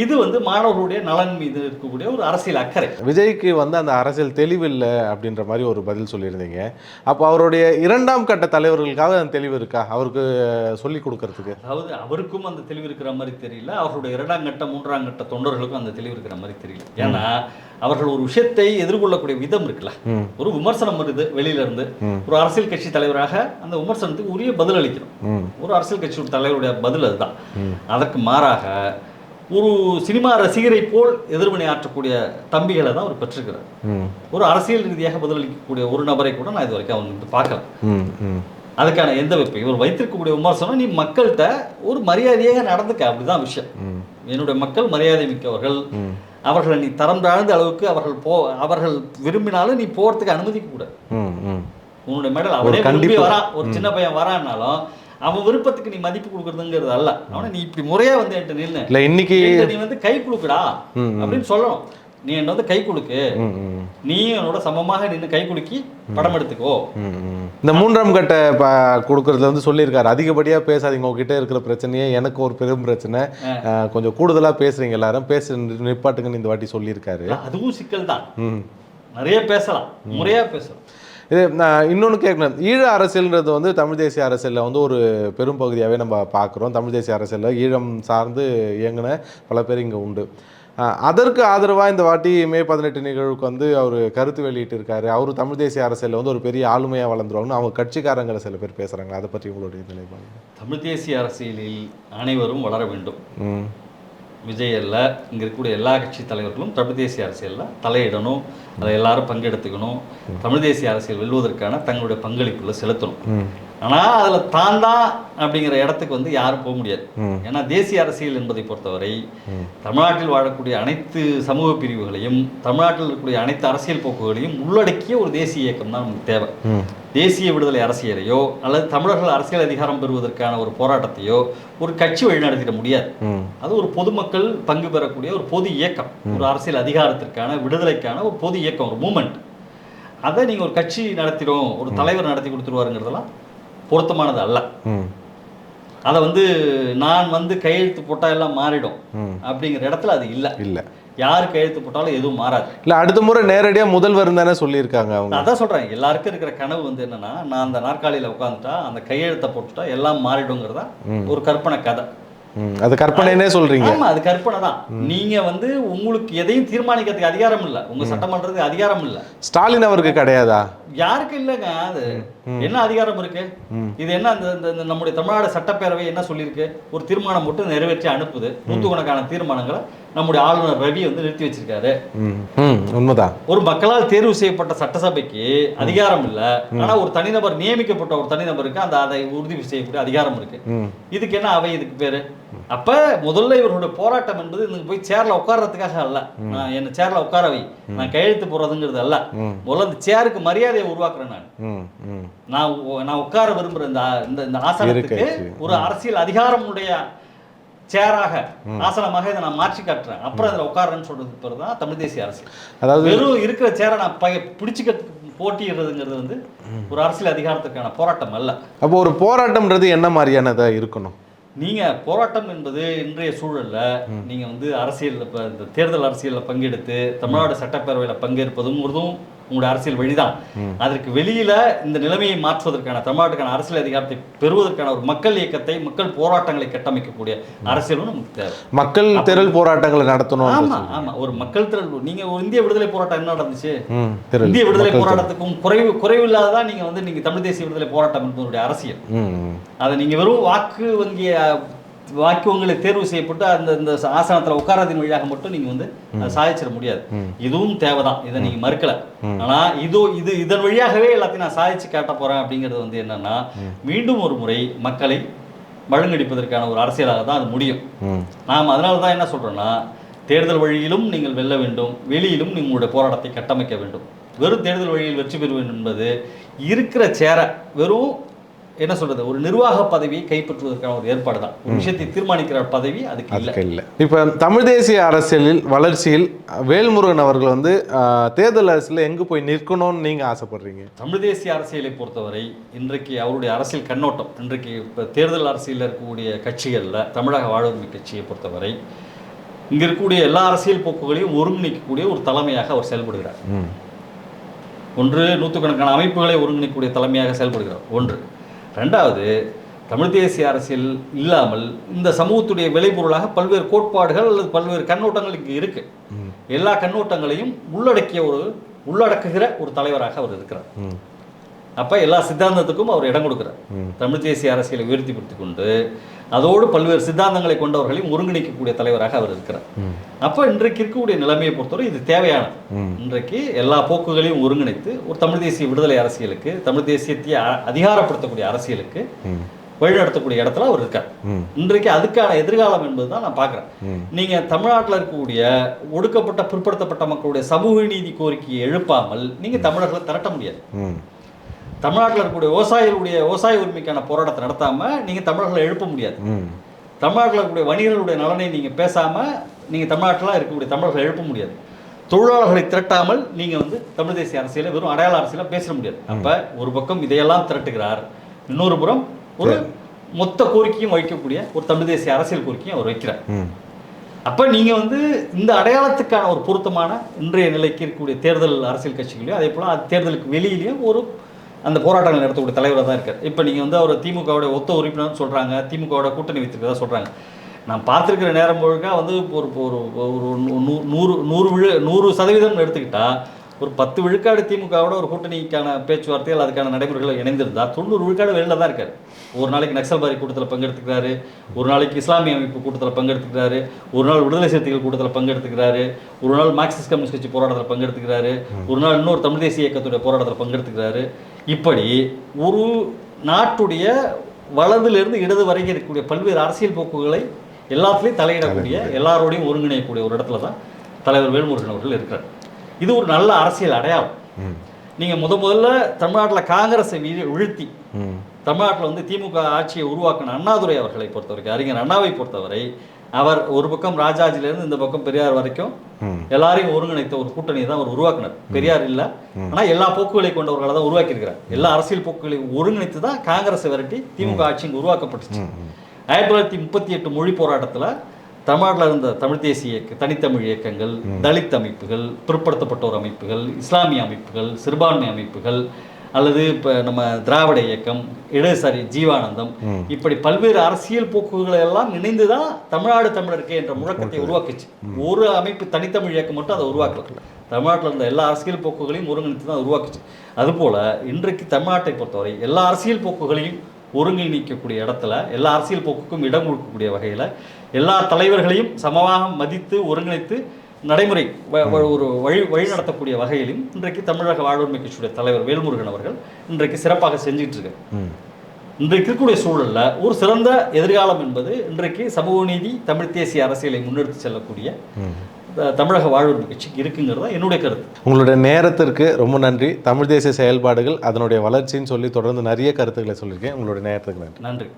இது மாணவர்களுடைய நலன் மீது இருக்கக்கூடிய ஒரு அரசியல் அக்கறை. விஜய்க்கு அந்த அரசியல் தெளிவில்லை அப்படின்ற மாதிரி ஒரு பதில் சொல்லியிருந்தீங்க. அப்போ அவருடைய 2ஆம் கட்ட தலைவர்களுக்காக அந்த தெளிவு இருக்கா அவருக்கு சொல்லி கொடுக்கறதுக்கு? அதாவது அவருக்கும் அந்த தெளிவு இருக்கிற மாதிரி தெரியல, அவருடைய 2ஆம் கட்ட 3ஆம் கட்ட தொண்டர்களுக்கும் அந்த தெளிவு இருக்கிற மாதிரி தெரியல. ஏன்னா அவர்கள் ஒரு விஷயத்தை எதிர்கொள்ளக்கூடிய விதம் இருக்குல்ல, ஒரு விமர்சனம் வருது வெளியில இருந்து, ஒரு அரசியல் கட்சி தலைவராக அந்த விமர்சனத்துக்கு உரிய பதில் அளிக்கணும். ஒரு அரசியல் கட்சி தலைவருடைய பதில் அதுதான். அதற்கு மாறாக ஒரு சினிமா ரசிகரை போல் எதிர்வினை ஆற்றக்கூடிய தம்பிகளை தான் அவர் பெற்றிருக்கிறார். ஒரு அரசியல் ரீதியாக பதிலளிக்கக்கூடிய ஒரு நபரை கூட நான் இது வரைக்கும் அவங்க பார்க்கல. அதுக்கான எந்த வைப்பு இவர் வைத்திருக்கக்கூடிய விமர்சனம், நீ மக்கள்கிட்ட ஒரு மரியாதையாக நடந்துக்க, அப்படிதான் விஷயம். என்னுடைய மக்கள் மரியாதை மிக்கவர்கள், அவர்களை நீ தரம் தாழ்ந்த அளவுக்கு அவர்கள் விரும்பினாலும் நீ போறதுக்கு அனுமதிக்க கூடாது. உன்னுடைய மேடல் அவனே விரும்பி வரா, ஒரு சின்ன பையன் வரான்னாலும் அவன் விருப்பத்துக்கு நீ மதிப்பு கொடுக்கறதுங்கிறது அல்ல. அவனை நீ இப்படி முறையா வந்து என்கிட்ட நின்று இல்லை இன்னைக்கு நீ வந்து கை கொடுக்குடா அப்படின்னு சொல்லணும். நீ என்ன வந்து கை கொடுக்கு, நீ என்னோட சமமாக நின்று கை குலுக்கி படம் எடுத்துக்கோ. இந்த 3ஆம் கட்ட கொடுக்கறதுல வந்து சொல்லியிருக்காரு, அதிகப்படியாக பேசாதீங்க, உங்ககிட்ட இருக்கிற பிரச்சனையே எனக்கு ஒரு பெரும் பிரச்சனை, கொஞ்சம் கூடுதலாக பேசுறீங்க, எல்லாரும் பேச நிப்பாட்டுங்கன்னு இந்த வாட்டி சொல்லியிருக்காரு. அதுவும் சிக்கல் தான், நிறைய பேசலாம், முறையா பேசலாம். இது நான் இன்னொன்று கேட்கணும், ஈழ அரசியல்ன்றது வந்து தமிழ் தேசிய அரசியலில் வந்து ஒரு பெரும் பகுதியாகவே நம்ம பார்க்குறோம். தமிழ் தேசிய அரசியலில் ஈழம் சார்ந்து இயங்கின பல பேர் இங்கே உண்டு. அதற்கு ஆதரவாக இந்த வாட்டி மே 18 நிகழ்வுக்கு வந்து அவர் கருத்து வெளியிட்டிருக்காரு. அவர் தமிழ் தேசிய அரசியலில் வந்து ஒரு பெரிய ஆளுமையாக வளர்ந்துருவாங்கன்னு அவங்க கட்சிக்காரங்களை சில பேர் பேசுகிறாங்க. அதை பற்றி உங்களுடைய நிலைப்பாடு? தமிழ் தேசிய அரசியலில் அனைவரும் வளர வேண்டும். விஜய் அல்ல, இங்கே இருக்கக்கூடிய எல்லா கட்சி தலைவர்களும் தமிழ் தேசிய அரசியலில் தலையிடணும், அதை எல்லாரும் பங்கெடுத்துக்கணும், தமிழ் தேசிய அரசியல் வெல்வதற்கான தங்களுடைய பங்களிப்புல செலுத்தணும். ஆனால் அதில் தான் அப்படிங்கிற இடத்துக்கு வந்து யாரும் போக முடியாது. ஏன்னா தேசிய அரசியல் என்பதை பொறுத்தவரை தமிழ்நாட்டில் வாழக்கூடிய அனைத்து சமூக பிரிவுகளையும், தமிழ்நாட்டில் இருக்கக்கூடிய அனைத்து அரசியல் போக்குகளையும் உள்ளடக்கிய ஒரு தேசிய இயக்கம் தான் நமக்கு தேவை. தேசிய விடுதலை அரசியலையோ அல்லது தமிழர்கள் அரசியல் அதிகாரம் பெறுவதற்கான ஒரு போராட்டத்தையோ ஒரு கட்சி வழிநடத்திட முடியாது. அது ஒரு பொதுமக்கள் பங்கு பெறக்கூடிய ஒரு பொது இயக்கம், ஒரு அரசியல் அதிகாரத்திற்கான விடுதலைக்கான ஒரு பொது இயக்கம், ஒரு மூமெண்ட். அதை நீங்கள் ஒரு கட்சி நடத்திடும், ஒரு தலைவர் நடத்தி கொடுத்துருவாருங்கிறதெல்லாம் பொருத்தமானது அல்ல. அதை வந்து நான் வந்து கையெழுத்து போட்டால் எல்லாம் மாறிடும் அப்படிங்கிற இடத்துல அது இல்லை. யார் கையெழுத்து போட்டாலும் எதுவும் மாறாது. இல்லை, அடுத்த முறை நேரடியாக முதல்வர் தானே சொல்லியிருக்காங்க அவங்க. அதான் சொல்கிறேன், எல்லாருக்கும் இருக்கிற கனவு வந்து என்னன்னா, நான் அந்த நாற்காலியில் உட்காந்துட்டா அந்த கையெழுத்தை போட்டுட்டா எல்லாம் மாறிடுங்கிறதா ஒரு கற்பனை கதை. அது கற்பனைனே சொல்றீங்க? ஆமா, அது கற்பனை தான். நீங்க வந்து உங்களுக்கு எதையும் தீர்மானிக்கிறதுக்கு அதிகாரம் இல்ல, உங்க சட்டமன்றத்துக்கு அதிகாரம் இல்ல. ஸ்டாலின் அவருக்கு கிடையாதா? யாருக்கு இல்லைங்க. அது என்ன அதிகாரம் இருக்கு? இது என்ன இந்த நம்முடைய தமிழ்நாடு சட்டப்பேரவை என்ன சொல்லியிருக்கு? ஒரு தீர்மானம் போட்டு நிறைவேற்றி அனுப்புது. நூற்றுக்கணக்கான தீர்மானங்களை நம்முடைய ஆளுநர் ரவி வந்து நிறுத்தி வச்சிருக்காரு. உண்மைதான். ஒரு மக்களால் தேர்வு செய்யப்பட்ட சட்டசபைக்கு அதிகாரம் இல்ல, ஆனா ஒரு தனிநபர் நியமிக்கப்பட்ட ஒரு தனிநபருக்கு அந்த அதை உறுதி செய்யக்கூடிய அதிகாரம் இருக்கு. இதுக்கு என்ன அவை இதுக்கு பேரு? அப்ப முதல்ல இவர்களுடைய போராட்டம் என்பது இன்னைக்கு போய் சேர்ல உட்கார்றதுக்காக அல்ல, நான் என்ன சேர்ல உட்கார வை, நான் கையெழுத்து போடுறதுங்கிறது அல்ல. முதல்ல இந்த சேருக்கு மரியாதையை உருவாக்குறேன். நான் உட்கார விரும்புற இந்த ஆசனத்துக்கு ஒரு அரசியல் அதிகாரமுடைய சேராக, ஆசனமாக இதை நான் மாற்றி காட்டுறேன், அப்புறம் அதில் உட்காரன்னு சொல்றது பேர் தான் தமிழ் தேசிய அரசியல். அதாவது வெறும் இருக்கிற சேரை நான் பிடிச்சிக்கிறதுக்கு போட்டிடுறதுங்கிறது வந்து ஒரு அரசியல் அதிகாரத்துக்கான போராட்டம் அல்ல. அப்போ ஒரு போராட்டம்ன்றது என்ன மாதிரியானதா இருக்கணும்? நீங்க போராட்டம் என்பது இன்றைய சூழல்ல நீங்க வந்து அரசியல் இந்த தேர்தல் அரசியலில் பங்கெடுத்து தமிழ்நாடு சட்டப்பேரவையில் பங்கேற்பதும் உங்களுடைய அரசியல் வழிதான். அதற்கு வெளியில இந்த நிலைமையை மாற்றுவதற்கான, தமிழ்நாட்டுக்கான அரசியல் அதிகாரத்தை பெறுவதற்கான ஒரு மக்கள் இயக்கத்தை, மக்கள் போராட்டங்களை கட்டமைக்கக்கூடிய அரசியலும் நமக்கு தேவை. மக்கள் திரள் போராட்டங்களை நடத்தணும். ஆமா ஆமா, ஒரு மக்கள் திரள். நீங்க ஒரு இந்திய விடுதலை போராட்டம் என்ன நடந்துச்சு? இந்திய விடுதலை போராட்டத்துக்கும் குறைவில்லாததான் நீங்க தமிழ் தேசிய விடுதலை போராட்டம் என்பதனுடைய அரசியல். அதை நீங்க வெறும் வாக்குவங்களை தேர்வு செய்யப்பட்டு இந்த ஆசனத்தில் உட்காரதின் வழியாக மட்டும் நீங்க வந்து அதை சாதிச்சிட முடியாது. இதுவும் தேவைதான், இதை நீங்க மறுக்கல. ஆனா இதன் வழியாகவே எல்லாத்தையும் நான் சாதிச்சு காட்ட போறேன் அப்படிங்கிறது வந்து என்னன்னா, மீண்டும் ஒரு முறை மக்களை மழுங்கடிப்பதற்கான ஒரு அரசியலாக தான் அது முடியும். நாம் அதனாலதான் என்ன சொல்றோம்னா, தேர்தல் வழியிலும் நீங்கள் வெல்ல வேண்டும், வெளியிலும் உங்களுடைய போராட்டத்தை கட்டமைக்க வேண்டும். வெறும் தேர்தல் வழியில் வெற்றி பெறுவேன் என்பது இருக்கிற சேர வெறும் என்ன சொல்றது, ஒரு நிர்வாக பதவியை கைப்பற்றுவதற்கான ஒரு ஏற்பாடு தான். ஒரு விஷயத்தை தீர்மானிக்கிற பதவி அதுக்கு இல்லை. இப்போ தமிழ் தேசிய அரசியலில் வளர்ச்சியில் வேல்முருகன் அவர்கள் வந்து தேர்தல் அரசியலில் எங்கே போய் நிற்கணும்னு நீங்க ஆசைப்படுறீங்க? தமிழ் தேசிய அரசியலை பொறுத்தவரை இன்றைக்கு அவருடைய அரசியல் கண்ணோட்டம், இன்றைக்கு இப்போ தேர்தல் அரசியலில் இருக்கக்கூடிய கட்சிகளில் தமிழக வாழ்வுரிமை கட்சியை பொறுத்தவரை இங்க இருக்கக்கூடிய எல்லா அரசியல் போக்குகளையும் ஒருங்கிணைக்கக்கூடிய ஒரு தலைமையாக அவர் செயல்படுகிறார். ஒன்று, நூற்றுக்கணக்கான அமைப்புகளை ஒருங்கிணைக்கக்கூடிய தலைமையாக செயல்படுகிறார். ஒன்று. ரெண்டாவது, தமிழ் தேசிய அரசியல் இல்லாமல் இந்த சமூகத்துடைய விளைபொருளாக பல்வேறு கோட்பாடுகள் அல்லது பல்வேறு கண்ணோட்டங்கள் இங்கே இருக்கு. எல்லா கண்ணோட்டங்களையும் உள்ளடக்குகிற ஒரு தலைவராக அவர் இருக்கிறார். அப்ப எல்லா சித்தாந்தத்துக்கும் அவர் இடம் கொடுக்கிறார். தமிழ் தேசிய அரசியலை உயர்த்திப்படுத்திக் கொண்டு அதோடு பல்வேறு சித்தாந்தங்களை கொண்டவர்களையும் ஒருங்கிணைக்கக்கூடிய தலைவராக அவர் இருக்கிறார். அப்ப இன்றைக்கு இருக்கக்கூடிய நிலைமையை பொறுத்தவரை இது தேவையானது. இன்றைக்கு எல்லா போக்குகளையும் ஒருங்கிணைத்து ஒரு தமிழ் தேசிய விடுதலை அரசியலுக்கு, தமிழ் தேசியத்தை அதிகாரப்படுத்தக்கூடிய அரசியலுக்கு வழிநடத்தக்கூடிய இடத்துல அவர் இருக்கார். இன்றைக்கு அதுக்கான எதிர்காலம் என்பது தான் நான் பார்க்குறேன். நீங்கள் தமிழ்நாட்டில் இருக்கக்கூடிய ஒடுக்கப்பட்ட பிற்படுத்தப்பட்ட மக்களுடைய சமூக நீதி கோரிக்கையை எழுப்பாமல் நீங்கள் தமிழர்களை திரட்ட முடியாது. தமிழ்நாட்டில் இருக்கக்கூடிய விவசாய உரிமைக்கான போராட்டத்தை நடத்தாமல் நீங்கள் தமிழர்களை எழுப்ப முடியாது. தமிழ்நாட்டில் இருக்கக்கூடிய வணிகர்களுடைய நலனை நீங்கள் பேசாமல் நீங்கள் தமிழ்நாட்டில் இருக்கக்கூடிய தமிழர்களை எழுப்ப முடியாது. தொழிலாளர்களை திரட்டாமல் நீங்கள் வந்து தமிழ் தேசிய அரசியலை வெறும் அடையாள அரசியலாக பேச முடியாது. அப்போ ஒரு பக்கம் இதையெல்லாம் திரட்டுகிறார், இன்னொரு புறம் ஒரு மொத்த கோரிக்கையும் வைக்கக்கூடிய ஒரு தமிழ் தேசிய அரசியல் கோரிக்கையும் அவர் வைக்கிறார். அப்போ நீங்கள் வந்து இந்த அடையாளத்துக்கான ஒரு பொருத்தமான இன்றைய நிலைக்கு இருக்கக்கூடிய தேர்தல் அரசியல் கட்சிகளையும் அதே போல் தேர்தலுக்கு வெளியிலையும் ஒரு அந்த போராட்டங்கள் நடத்தக்கூடிய தலைவராக தான் இருக்கார். இப்போ நீங்கள் வந்து அவர் திமுகவுடைய ஒத்த உறுப்பினர் சொல்கிறாங்க, திமுகவோட கூட்டணி வைத்திருக்கிறதா சொல்கிறாங்க. நான் பார்த்துருக்கிற நேரம் முழுக்க வந்து ஒரு ஒரு ஒரு 100% எடுத்துக்கிட்டால் ஒரு 10 விழுக்காடு திமுகவோட ஒரு கூட்டணிக்கான பேச்சுவார்த்தைகள் அதுக்கான நடைமுறைகளை இணைந்திருந்தால் 90 விழுக்காடு வெளியில் தான் இருக்கார். ஒரு நாளைக்கு நக்சல்பாரி கூட்டத்தில் பங்கெடுத்துக்கிறாரு, ஒரு நாளைக்கு இஸ்லாமிய அமைப்பு கூட்டத்தில் பங்கெடுத்துக்கிறாரு, ஒரு நாள் விடுதலை சிறுத்தைகள் கூட்டத்தில் பங்கெடுத்துக்கிறாரு, ஒரு நாள் மார்க்சிஸ்ட் கம்யூனிஸ்ட் கட்சி போராட்டத்தில் பங்கெடுத்துக்கிறாரு, ஒரு நாள் இன்னொரு தமிழ் தேசிய இயக்கத்துடைய போராட்டத்தில் பங்கெடுத்துக்கிறாரு. இப்படி ஒரு நாட்டுடைய வலதிலிருந்து இடது வரைக்கும் இருக்கக்கூடிய பல்வேறு அரசியல் போக்குகளை எல்லாத்துலேயும் தலையிடக்கூடிய எல்லாரோடையும் ஒருங்கிணையக்கூடிய ஒரு இடத்துல தான் தலைவர் வேல்முருகன் அவர்கள் இருக்கிறார். இது ஒரு நல்ல அரசியல் அடையாளம். நீங்கள் முதல்ல தமிழ்நாட்டில் காங்கிரஸை வீழ்த்தி தமிழ்நாட்டில் வந்து திமுக ஆட்சியை உருவாக்கின அண்ணாதுரை அவர்களை பொறுத்தவரைக்கும், அறிஞர் அண்ணாவை பொறுத்தவரை அவர் ஒரு பக்கம் ராஜாஜிலேருந்து இந்த பக்கம் பெரியார் வரைக்கும் எல்லாரையும் ஒருங்கிணைத்த ஒரு கூட்டணியை தான் அவர் உருவாக்கினார். பெரியார் இல்லை, ஆனால் எல்லா போக்குகளை கொண்டவர்களை தான் உருவாக்கியிருக்கிறார். எல்லா அரசியல் போக்குகளையும் ஒருங்கிணைத்து தான் காங்கிரஸை விரட்டி திமுக ஆட்சி உருவாக்கப்பட்டுச்சு. 1938 மொழி போராட்டத்தில் தமிழ்நாட்டில் இருந்த தமிழ் தேசிய தனித்தமிழ் இயக்கங்கள், தலித் அமைப்புகள், பிற்படுத்தப்பட்டோர் அமைப்புகள், இஸ்லாமிய அமைப்புகள், சிறுபான்மை அமைப்புகள், அல்லது இப்போ நம்ம திராவிட இயக்கம், இடதுசாரி ஜீவானந்தம், இப்படி பல்வேறு அரசியல் போக்குகளை எல்லாம் இணைந்து தான் தமிழ்நாடு தமிழருக்கு என்ற முழக்கத்தை உருவாக்குச்சு. ஒரு அமைப்பு தனித்தமிழ் இயக்கம் மட்டும் அதை உருவாக்கல, தமிழ்நாட்டில் இருந்த எல்லா அரசியல் போக்குகளையும் ஒருங்கிணைத்து தான் உருவாக்குச்சு. அதுபோல் இன்றைக்கு தமிழ்நாட்டை பொறுத்தவரை எல்லா அரசியல் போக்குகளையும் ஒருங்கிணைக்கக்கூடிய இடத்துல, எல்லா அரசியல் போக்குக்கும் இடம் கொடுக்கக்கூடிய வகையில் எல்லா தலைவர்களையும் சமமாக மதித்து ஒருங்கிணைத்து நடைமுறை ஒரு வழி நடத்தக்கூடிய வகையிலும் இன்றைக்கு தமிழக வாழ்வுரிமை கட்சியுடைய தலைவர் வேல்முருகன் அவர்கள் இன்றைக்கு சிறப்பாக செஞ்சுட்டு இருக்கார். இன்றைக்கு இருக்கக்கூடிய சூழலில் ஒரு சிறந்த எதிர்காலம் என்பது இன்றைக்கு சமூக நீதி தமிழ் தேசிய அரசியலை முன்னெடுத்து செல்லக்கூடிய தமிழக வாழ்வுரிமை கட்சிக்கு இருக்குங்கிறது தான் என்னுடைய கருத்து. உங்களுடைய நேரத்திற்கு ரொம்ப நன்றி. தமிழ் தேசிய செயல்பாடுகள் அதனுடைய வளர்ச்சின்னு சொல்லி தொடர்ந்து நிறைய கருத்துக்களை சொல்லியிருக்கேன். உங்களுடைய நேரத்துக்கு நன்றி.